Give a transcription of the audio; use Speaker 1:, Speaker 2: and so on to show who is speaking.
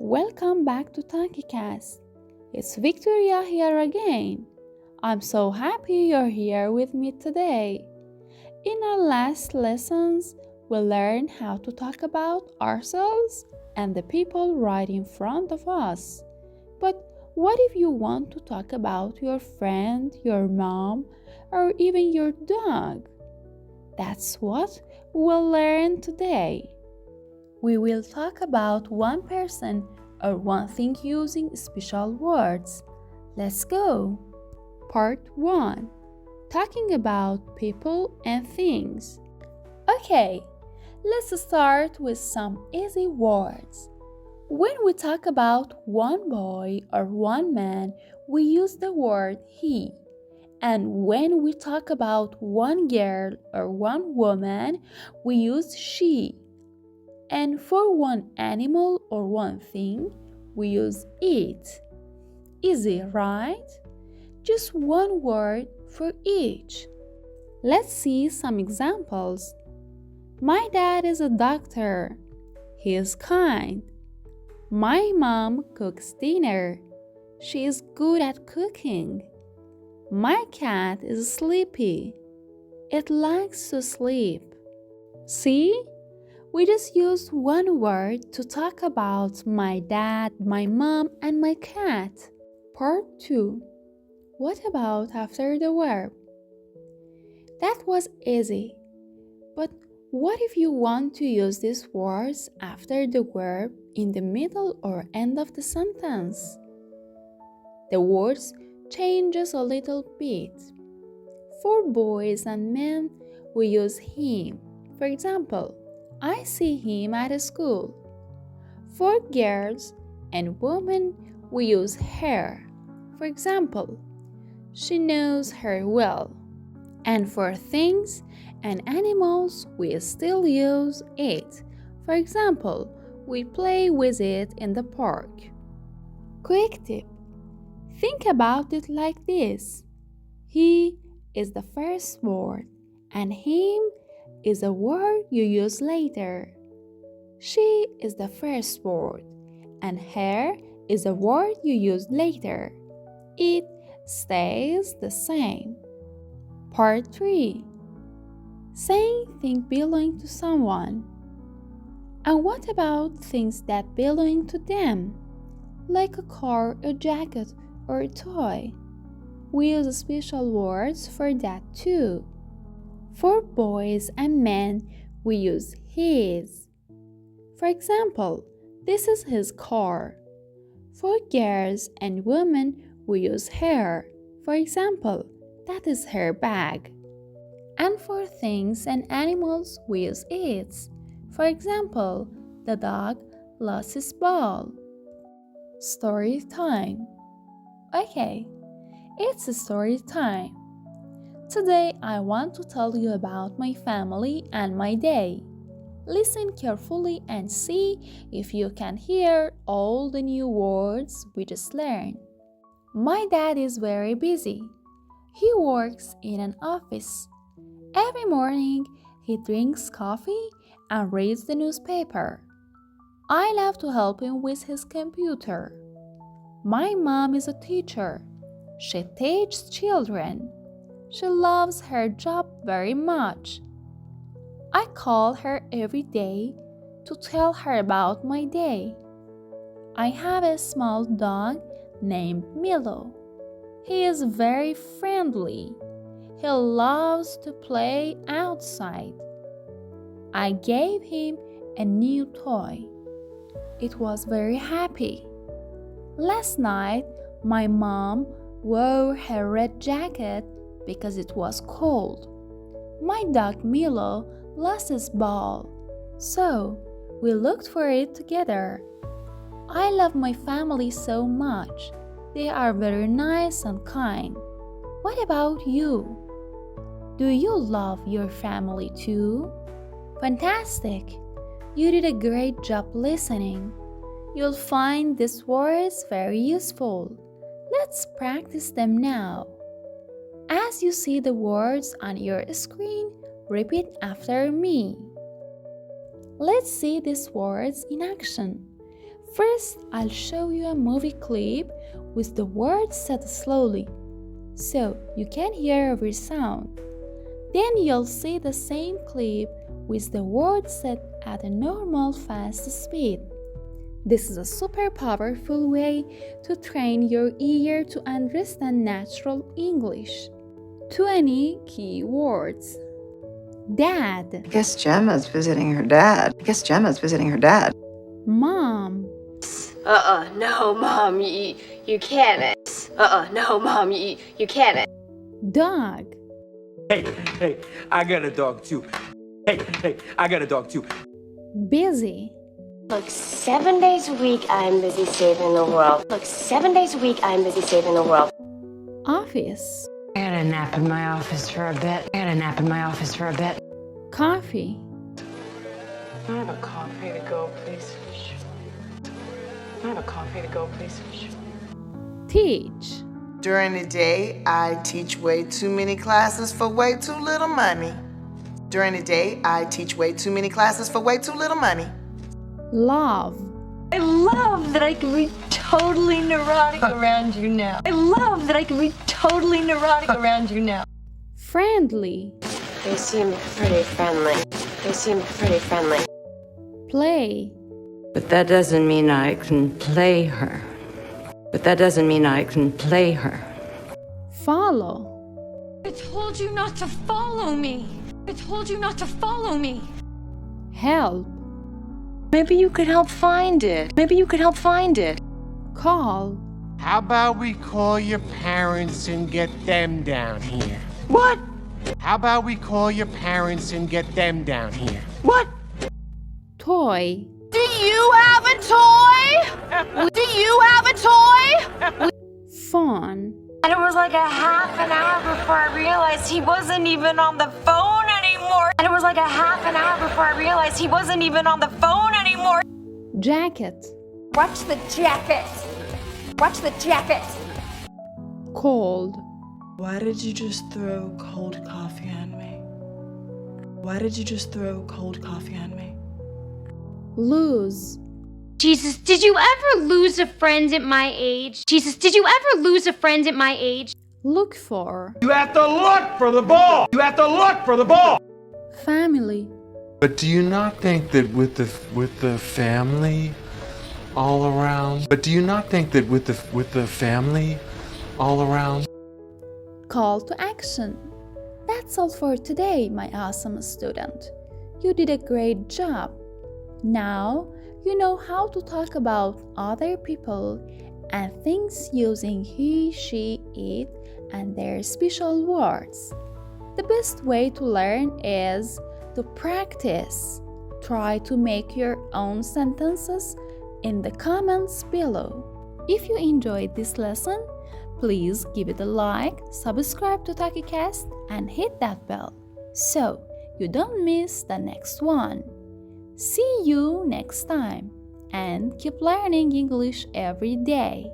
Speaker 1: Welcome back to TalkiCast. It's Victoria here again. I'm so happy you're here with me today. In our last lessons, we learned how to talk about ourselves and the people right in front of us. But what if you want to talk about your friend, your mom, or even your dog? That's what we'll learn today. We will talk about one person or one thing using special words. Let's go! Part 1. Talking about people and things. Okay, let's start with some easy words. When we talk about one boy or one man, we use the word he. And when we talk about one girl or one woman, we use she. And for one animal or one thing, we use it. Easy, right? Just one word for each. Let's see some examples. My dad is a doctor. He is kind. My mom cooks dinner. She is good at cooking. My cat is sleepy. It likes to sleep. See? We just used one word to talk about my dad, my mom, and my cat. Part 2. What about after the verb? That was easy. But what if you want to use these words after the verb in the middle or end of the sentence? The words changes a little bit. For boys and men, we use him. For example, I see him at school. For girls and women, we use her. For example, she knows her well. And for things and animals, we still use it. For example, we play with it in the park. Quick tip. Think about it like this. He is the first word, and him is a word you use later. She is the first word, and her is a word you use later. It stays the same. Part 3. Saying things belong to someone. And what about things that belong to them? Like a car, a jacket, or a toy? We use special words for that too. For boys and men, we use his. For example, this is his car. For girls and women, we use her. For example, that is her bag. And for things and animals, we use its. For example, the dog lost his ball. Story time. Okay, it's story time. Today, I want to tell you about my family and my day. Listen carefully and see if you can hear all the new words we just learned. My dad is very busy. He works in an office. Every morning, he drinks coffee and reads the newspaper. I love to help him with his computer. My mom is a teacher. She teaches children. She loves her job very much. I call her every day to tell her about my day. I have a small dog named Milo. He is very friendly. He loves to play outside. I gave him a new toy. It was very happy. Last night, my mom wore her red jacket because it was cold. My dog Milo lost his ball, so we looked for it together. I love my family so much. They are very nice and kind. What about you? Do you love your family too? Fantastic! You did a great job listening. You'll find these words very useful. Let's practice them now. As you see the words on your screen, repeat after me. Let's see these words in action. First, I'll show you a movie clip with the words said slowly, so you can hear every sound. Then you'll see the same clip with the words said at a normal fast speed. This is a super powerful way to train your ear to understand natural English. 20 key words. Dad.
Speaker 2: I guess Gemma's visiting her dad.
Speaker 1: Mom.
Speaker 3: No, Mom, you can't. No, Mom, you can't.
Speaker 1: Dog.
Speaker 4: Hey, I got a dog too. Hey, I got a dog too.
Speaker 1: Busy.
Speaker 3: Look, 7 days a week I'm busy saving the world.
Speaker 1: Office.
Speaker 5: I got a nap in my office for a bit.
Speaker 1: Coffee.
Speaker 5: I have a coffee to go, please.
Speaker 1: Teach.
Speaker 6: During the day, I teach way too many classes for way too little money.
Speaker 1: Love.
Speaker 5: I love that I can be totally neurotic around you now.
Speaker 1: Friendly.
Speaker 3: They seem pretty friendly.
Speaker 1: Play.
Speaker 7: But that doesn't mean I can play her.
Speaker 1: Follow.
Speaker 5: I told you not to follow me.
Speaker 1: Help.
Speaker 5: Maybe you could help find it.
Speaker 1: Call.
Speaker 8: How about we call your parents and get them down here?
Speaker 5: What?
Speaker 8: How about we call your parents and get them down here?
Speaker 5: What?
Speaker 1: Toy.
Speaker 9: Do you have a toy?
Speaker 1: Phone.
Speaker 5: And it was like a half an hour before I realized he wasn't even on the phone anymore.
Speaker 1: Jacket.
Speaker 9: Watch the jacket.
Speaker 1: Cold.
Speaker 10: Why did you just throw cold coffee on me?
Speaker 1: Lose.
Speaker 11: Jesus, did you ever lose a friend at my age?
Speaker 1: Look for.
Speaker 4: You have to look for the ball.
Speaker 1: Family.
Speaker 8: But do you not think that with the family all around?
Speaker 1: Call to action. That's all for today, my awesome student. You did a great job. Now you know how to talk about other people and things using he, she, it, and their special words. The best way to learn is to practice. Try to make your own sentences in the comments below. If you enjoyed this lesson, please give it a like, subscribe to TalkiCast, and hit that bell so you don't miss the next one. See you next time and keep learning English every day.